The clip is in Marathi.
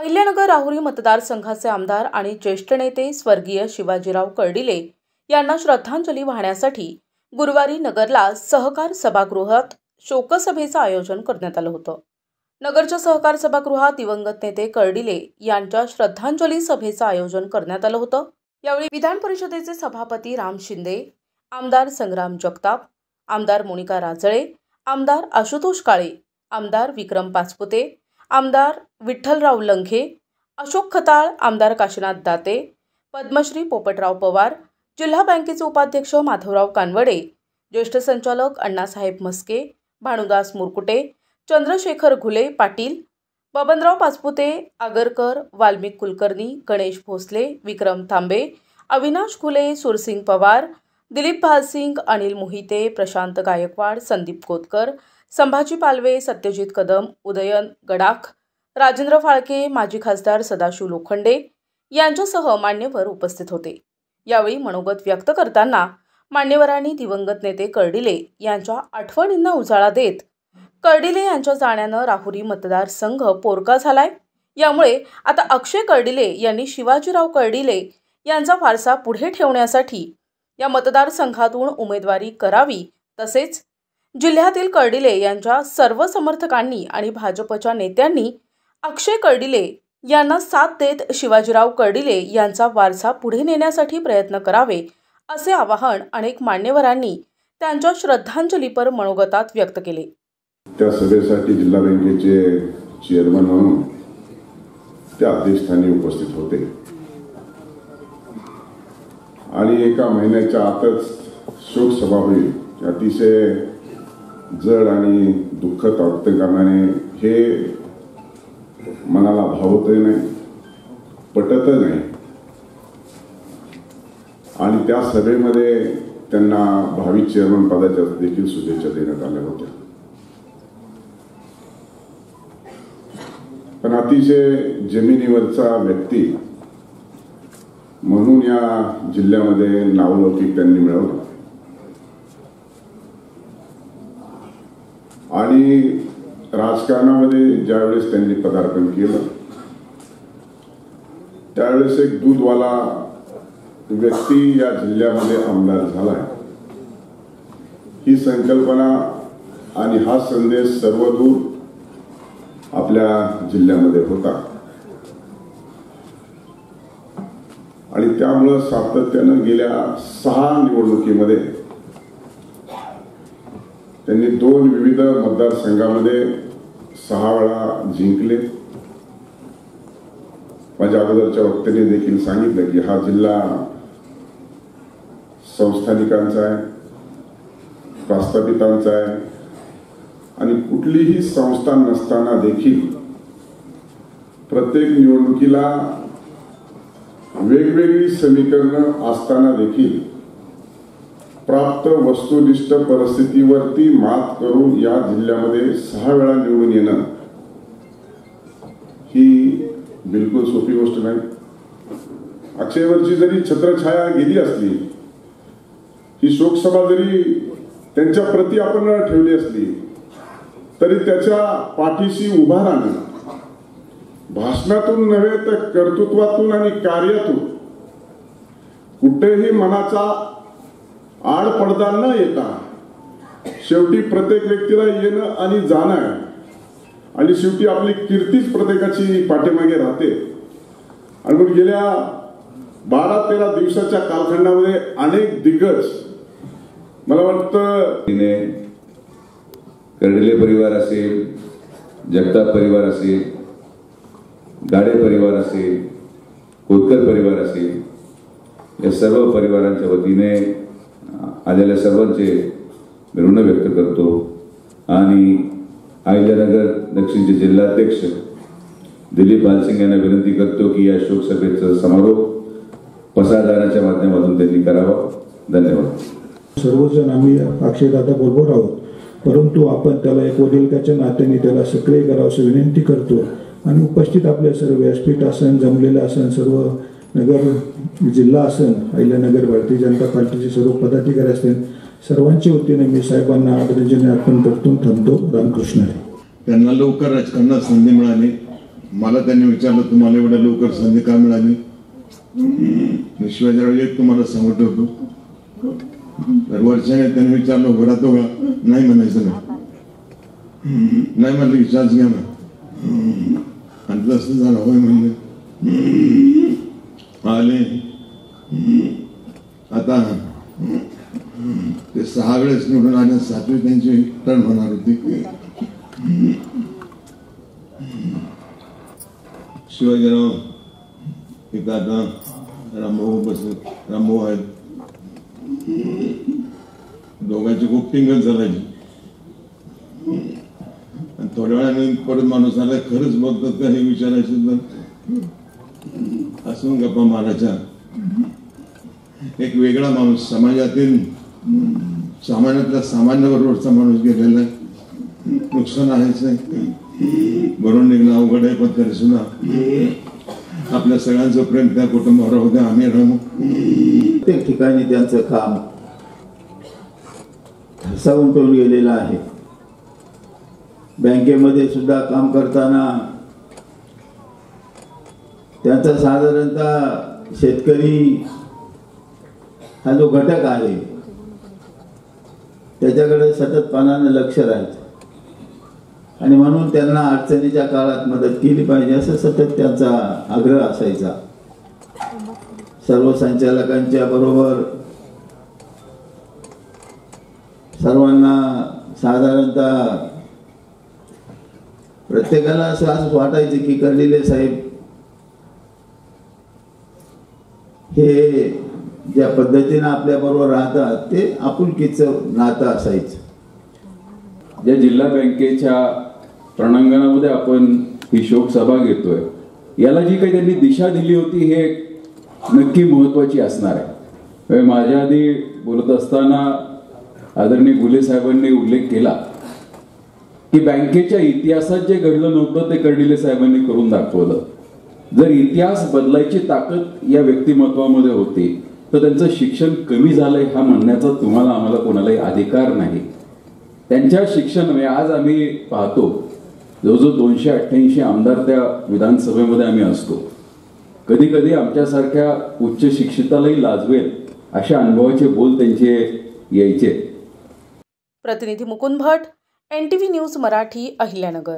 अहिल्यानगर राहुरी मतदारसंघाचे आमदार आणि ज्येष्ठ नेते स्वर्गीय शिवाजीराव कर्डिले यांना श्रद्धांजली वाहण्यासाठी गुरुवारी नगरला सहकार सभागृहात शोकसभेचं आयोजन करण्यात आलं होतं। नगरच्या सहकार सभागृहात दिवंगत नेते कर्डिले यांच्या श्रद्धांजली सभेचं आयोजन करण्यात आलं होतं। यावेळी विधान परिषदेचे सभापती राम शिंदे, आमदार संग्राम जगताप, आमदार मोनिका राजळे, आमदार आशुतोष काळे, आमदार विक्रम पाचपुते, आमदार विठ्ठलराव लंघे, अशोक खताळ, आमदार काशीनाथ दाते, पद्मश्री पोपटराव पवार, जिल्हा बँकेचे उपाध्यक्ष माधवराव कानवडे, ज्येष्ठ संचालक अण्णासाहेब मस्के, भानुदास मुरकुटे, चंद्रशेखर घुले पाटील, बबनराव पाचपुते, आगरकर, वाल्मिक कुलकर्णी, गणेश भोसले, विक्रम तांबे, अविनाश घुले, सुरसिंग पवार, दिलीप भालसिंग, अनिल मोहिते, प्रशांत गायकवाड, संदीप कोतकर, संभाजी पालवे, सत्यजित कदम, उदयन गडाख, राजेंद्र फाळके, माजी खासदार सदाशिव लोखंडे यांच्यासह मान्यवर उपस्थित होते। यावेळी मनोगत व्यक्त करताना मान्यवरांनी दिवंगत नेते कर्डिले यांच्या आठवणींना उजाळा देत कर्डिले यांच्या जाण्यानं राहुरी मतदारसंघ पोरका झालाय। यामुळे आता अक्षय कर्डिले यांनी शिवाजीराव कर्डिले यांचा वारसा पुढे ठेवण्यासाठी या मतदारसंघातून उमेदवारी करावी, तसेच जिल्ह्यातील कर्डिले यांच्या सर्व समर्थकांनी आणि भाजपच्या नेत्यांनी अक्षय कर्डिले यांना साथ देत शिवाजीराव कर्डिले यांचा वारसा पुढे नेण्यासाठी प्रयत्न करावे, असे आवाहन अनेक मान्यवरांनी त्यांच्या श्रद्धांजलीपर मनोगतात व्यक्त केले। त्या सभेसाठी जिल्हा बँकेचे चेअरमन म्हणून त्या अध्यक्षस्थानी उपस्थित होते आणि एका महिन्याच्या आतच शोक सभा होईल, अतिशय जड आणि दुःखद व्यक्त करणारे हे मनाला भावतही नाही, पटत नाही। आणि त्या सभेमध्ये त्यांना भावी चेअरमन पदाच्या देखील शुभेच्छा देण्यात आल्या होत्या। पण अतिशय जमिनीवरचा व्यक्ती म्हणून या जिल्ह्यामध्ये नावलौकिक त्यांनी मिळवलं आणि राजकारणामध्ये ज्यावेळेस त्यांनी पदार्पण केलं त्यावेळेस एक दूधवाला व्यक्ती या जिल्ह्यामध्ये आमदार झालाय, ही संकल्पना आणि हा संदेश सर्वदूर आपल्या जिल्ह्यामध्ये होता आणि त्यामुळे सातत्यानं गेल्या 6 निवडणुकीमध्ये त्यांनी 2 विविध मतदारसंघामध्ये 6 वेळा जिंकले। माझ्या अगोदरच्या वक्त्याने देखील सांगितलं की हा जिल्हा संस्थानिकांचा आहे, प्रस्थापितांचा आहे आणि कुठलीही संस्था नसताना देखील प्रत्येक निवडणुकीला वेगवेगळी समीकरणं असताना देखील प्राप्त वस्तुनिष्ठ परिस्थितीवरती मात करून या जिल्ह्यामध्ये 6 वेळा निवडून येणं ही बिलकुल सोपी गोष्ट नाही। अक्षयवरची जरी छत्रछाया गेली असली, ही शोकसभा जरी त्यांच्या प्रती आपण ठेवली असली, तरी त्याच्या पाठीशी उभा राहणं भाषणातून नव्हे तर कर्तृत्वातून आणि कार्यातून कुठेही मनाचा आड पडदा न येता शेवटी प्रत्येक व्यक्तीला येणं आणि जाणं आहे आणि शेवटी आपली कीर्तीच प्रत्येकाची पाठीमागे राहते। आणि मग गेल्या 12-13 दिवसाच्या कालखंडामध्ये अनेक दिग्गज, मला वाटतं कर्डिले परिवार असेल, जगताप परिवार असेल, गाडे परिवार असेल, कोतकर परिवार असेल, या सर्व परिवारांच्या वतीने आलेल्या सर्वांचे मी ऋण व्यक्त करतो आणि अहिल्यानगर दक्षिणचे जिल्हाध्यक्ष दिलीप भालसिंग यांना विनंती करतो की या शोकसभेचा समारोप पसारदानाच्या माध्यमातून त्यांनी करावा। धन्यवाद। सर्वजण आम्ही अक्षयदादा बरोबर आहोत, परंतु आपण त्याला एक वडिलकाच्या नात्याने त्याला सक्रिय करावं अशी विनंती करतो आणि उपस्थित आपले सर्व व्यासपीठ आसन, जमलेलं आसन, सर्व नगर जिल्हा आसन, अहिल्यानगर भारतीय जनता पार्टीचे सर्व पदाधिकारी असतील, सर्वांच्या वतीने मी साहेबांना आदरांजली अर्पण करतो। थांबतो। रामकृष्ण। त्यांना लवकर राजकारणात संधी मिळाली मला त्यांनी विचारलं तुम्हाला एवढ्या लवकर संधी का मिळाली. शिवाजीराव एक तुम्हाला सांगत होतो, तर वर्षाने त्यांनी विचारलं उभं राहतो का, नाही म्हणायचं नाही म्हणलं की चान्स घ्या ना, आणि तसं झालं होय म्हणले. आले आता ते 6 वेळेस निवडून आले, 7वी त्यांची टर्न होणार होती. शिवाजीराव एक आता रामभाऊ रामभाऊ आहेत, दोघांची खूप टिंगल चालायची. आणि थोड्या वेळाने परत माणूस आला, खरंच बघतात का हे विचारायचं तर असून गप्पा मारायच्या. एक वेगळा माणूस, समाजातील सामान्यातला सामान्य बरोबरचा माणूस गेलेला आहे. नुकसान आहेच आहे, भरून निघणं अवघड आहे, पण तरी सुद्धा आपल्या सगळ्यांचं प्रेम त्या कुटुंबावर होतं. आम्ही राहू प्रत्येक ठिकाणी त्यांचं काम ठसा उमटून गेलेलं आहे. बँकेमध्ये सुद्धा काम करताना त्यांचा साधारणतः शेतकरी हा जो घटक आहे त्याच्याकडे सततपणाने लक्ष राहायचं, आणि म्हणून त्यांना अडचणीच्या काळात मदत केली पाहिजे असं सतत त्यांचा आग्रह असायचा. सर्व संचालकांच्या बरोबर सर्वांना साधारणतः प्रत्येकाला असं वाटायचं की कर्डिले साहेब हे ज्या पद्धतीने आपल्या बरोबर राहतात ते आपुलकीचं नातं असायचं. ज्या जिल्हा बँकेच्या प्रणांगणामध्ये आपण ही शोक सभा घेतोय, याला जी काही त्यांनी दिशा दिली होती हे नक्की महत्वाची असणार आहे. माझ्या आधी बोलत असताना आदरणीय गुले साहेबांनी उल्लेख केला की बँकेच्या इतिहासात जे घडलं नव्हतं ते कर्डिले साहेबांनी करून दाखवलं. जर इतिहास बदलायची ताकद या व्यक्तिमत्वामध्ये होती तर त्यांचं शिक्षण कमी झालंय हा म्हणण्याचा तुम्हाला आम्हाला कोणालाही अधिकार नाही. त्यांच्या शिक्षण आज आम्ही पाहतो जवळजवळ 288 आमदार त्या विधानसभेमध्ये आम्ही असतो. कधी कधी आमच्यासारख्या उच्च शिक्षितालाही लाजवेल अशा अनुभवाचे बोल त्यांचे यायचे. प्रतिनिधी मुकुंद भट, NTV न्यूज मराठी, अहिल्यानगर.